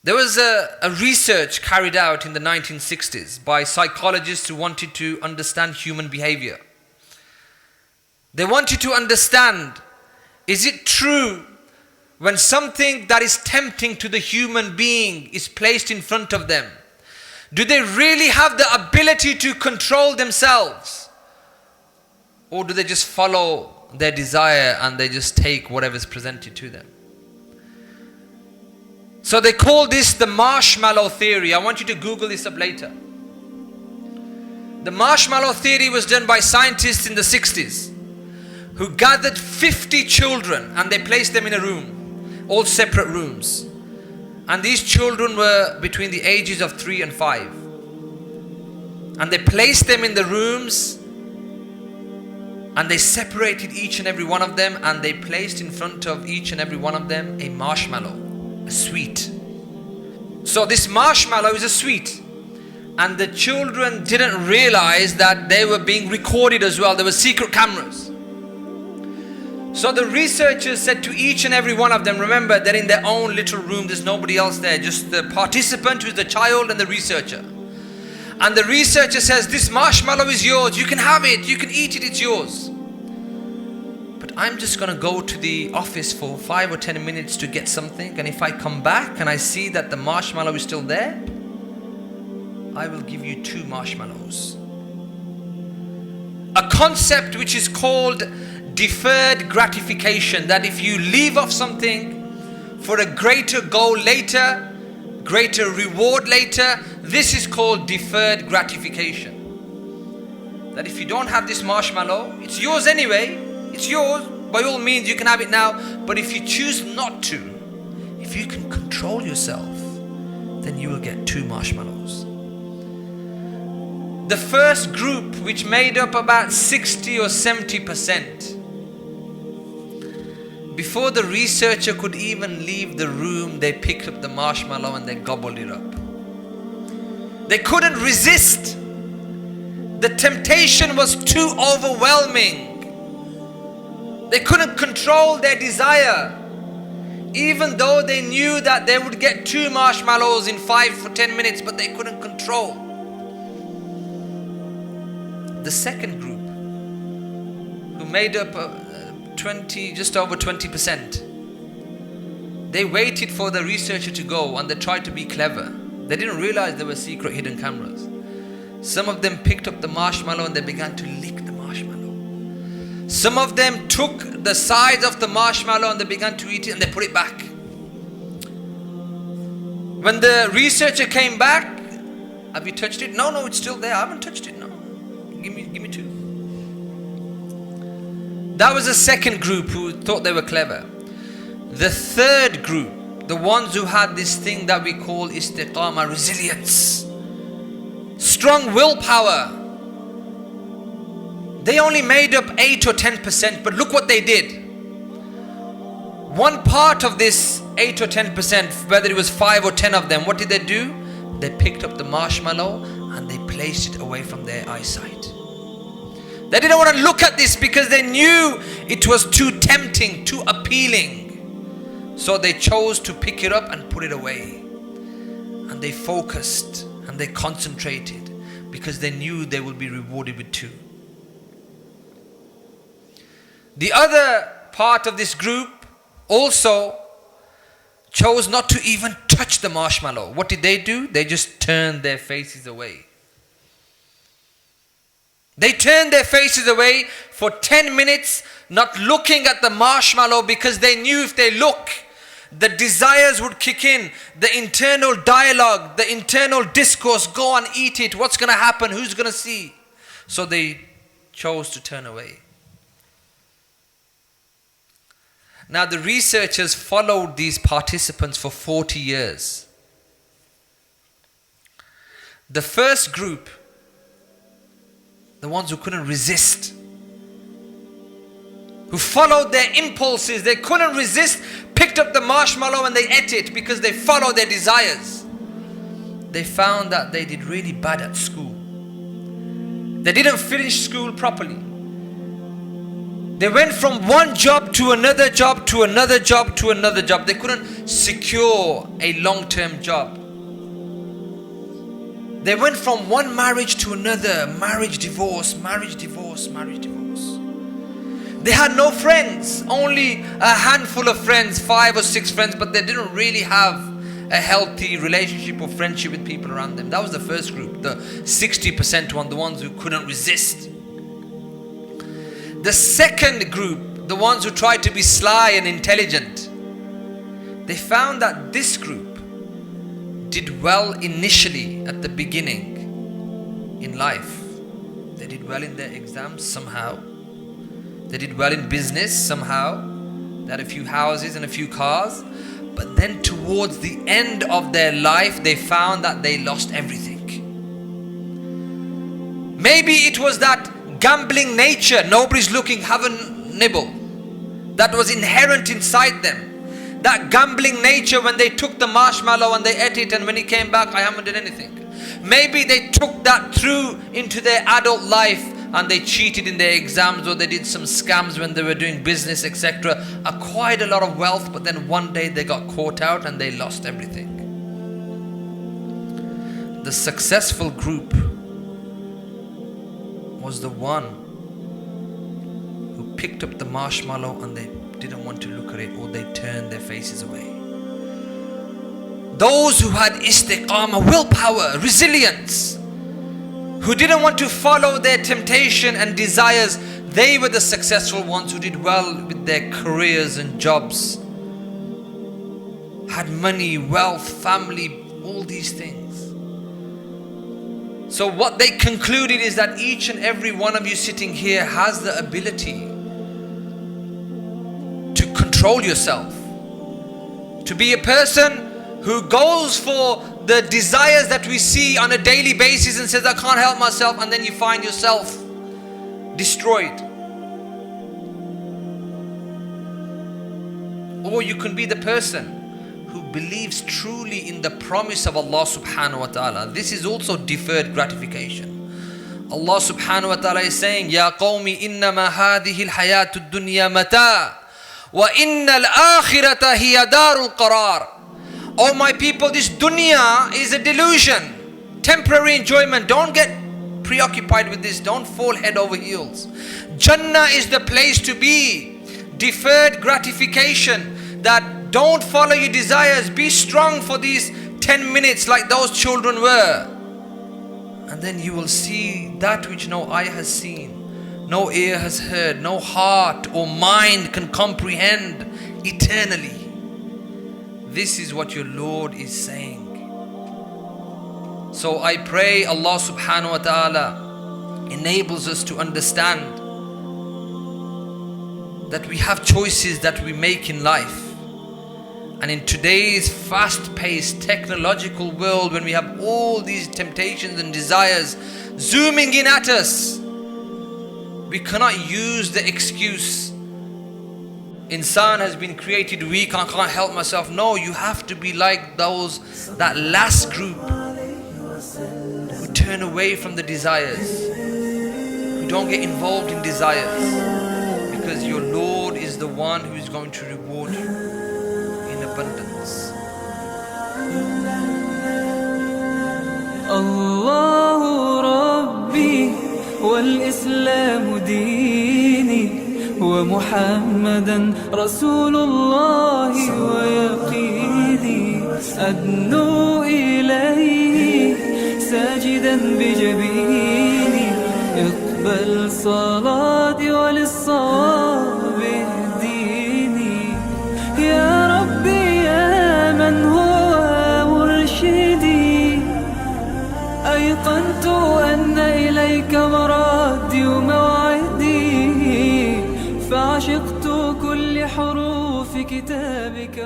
There was a research carried out in the 1960s by psychologists who wanted to understand human behavior. They wanted to understand, is it true when something that is tempting to the human being is placed in front of them? Do they really have the ability to control themselves? Or do they just follow their desire and they just take whatever is presented to them? So they call this the marshmallow theory. I want you to Google this up later. The marshmallow theory was done by scientists in the 60s who gathered 50 children and they placed them in a room, all separate rooms. And these children were between the ages of 3 and 5. And they placed them in the rooms and they separated each and every one of them and they placed in front of each and every one of them a marshmallow. A sweet. So this marshmallow is a sweet, and the children didn't realize that they were being recorded as well. There were secret cameras. So the researchers said to each and every one of them, remember they're in their own little room, there's nobody else there, just the participant who's the child and the researcher. And the researcher says, this marshmallow is yours, you can have it, you can eat it, it's yours. I'm just going to go to the office for 5 or 10 minutes to get something, and if I come back and I see that the marshmallow is still there, I will give you 2 marshmallows. A concept which is called deferred gratification, that if you leave off something for a greater goal later, greater reward later, this is called deferred gratification. That if you don't have this marshmallow, it's yours anyway. It's yours, by all means you can have it now, but if you choose not to, if you can control yourself, then you will get 2 marshmallows. The first group, which made up about 60 or 70%, before the researcher could even leave the room, they picked up the marshmallow and they gobbled it up. They couldn't resist. The temptation was too overwhelming. They couldn't control their desire, even though they knew that they would get 2 marshmallows in 5 or 10 minutes, but they couldn't control. The second group, who made up just over 20%, they waited for the researcher to go and they tried to be clever. They didn't realize there were secret hidden cameras. Some of them picked up the marshmallow and they began to lick the marshmallow. Some of them took the sides of the marshmallow and they began to eat it and they put it back. When the researcher came back, have you touched it? No, it's still there. I haven't touched it. No. Give me 2. That was the second group who thought they were clever. The third group, the ones who had this thing that we call istiqamah, resilience, strong willpower, they only made up 8 or 10%, but look what they did. One part of this 8 or 10%, whether it was 5 or 10 of them, what did they do? They picked up the marshmallow and they placed it away from their eyesight. They didn't want to look at this because they knew it was too tempting, too appealing. So they chose to pick it up and put it away. And they focused and they concentrated because they knew they would be rewarded with 2. The other part of this group also chose not to even touch the marshmallow. What did they do? They just turned their faces away. They turned their faces away for 10 minutes, not looking at the marshmallow because they knew if they look, the desires would kick in, the internal dialogue, the internal discourse, go and eat it, what's going to happen, who's going to see? So they chose to turn away. Now the researchers followed these participants for 40 years. The first group, the ones who couldn't resist, who followed their impulses, they couldn't resist, picked up the marshmallow and they ate it because they followed their desires. They found that they did really bad at school. They didn't finish school properly. They went from one job to another job to another job to another job. They couldn't secure a long-term job. They went from one marriage to another, marriage, divorce, marriage, divorce, marriage, divorce. They had no friends, only a handful of friends, 5 or 6 friends, but they didn't really have a healthy relationship or friendship with people around them. That was the first group, the 60% one, the ones who couldn't resist. The second group, the ones who tried to be sly and intelligent, they found that this group did well initially at the beginning in life. They did well in their exams somehow. They did well in business somehow. They had a few houses and a few cars. But then towards the end of their life, they found that they lost everything. Maybe it was that gambling nature, nobody's looking, have a nibble, that was inherent inside them. That gambling nature, when they took the marshmallow and they ate it, and when he came back, I haven't done anything. Maybe they took that through into their adult life and they cheated in their exams, or they did some scams when they were doing business, etc. Acquired a lot of wealth, but then one day they got caught out and they lost everything. The successful group was the one who picked up the marshmallow and they didn't want to look at it, or they turned their faces away. Those who had istiqamah, willpower, resilience, who didn't want to follow their temptation and desires, they were the successful ones who did well with their careers and jobs, had money, wealth, family, all these things. So what they concluded is that each and every one of you sitting here has the ability to control yourself, to be a person who goes for the desires that we see on a daily basis and says, I can't help myself, and then you find yourself destroyed. Or you can be the person who believes truly in the promise of Allah subhanahu wa ta'ala. This is also deferred gratification. Allah subhanahu wa ta'ala is saying, Ya qawmi innama hadhihi al-hayatu ad-dunya mata' wa inna al-akhirata hiya darul qarar. Oh my people, this dunya is a delusion, temporary enjoyment. Don't get preoccupied with this. Don't fall head over heels. Jannah is the place to be. Deferred gratification, that don't follow your desires. Be strong for these 10 minutes like those children were. And then you will see that which no eye has seen, no ear has heard, no heart or mind can comprehend eternally. This is what your Lord is saying. So I pray Allah subhanahu wa ta'ala enables us to understand that we have choices that we make in life. And in today's fast-paced technological world, when we have all these temptations and desires zooming in at us, we cannot use the excuse, Insan has been created weak, I can't help myself. No, you have to be like that last group who turn away from the desires, who don't get involved in desires, because your Lord is the one who is going to reward you in abundance. Allahu Rabbi wal Islam dini ومحمدا رسول الله ويقيني أدنو إليه ساجدا بجبيني اقبل صلاتي وللصواب اهديني يا ربي يا من هو مرشدي أيقنت أن إليك مرادي وموعدي فعشقت كل حروف كتابك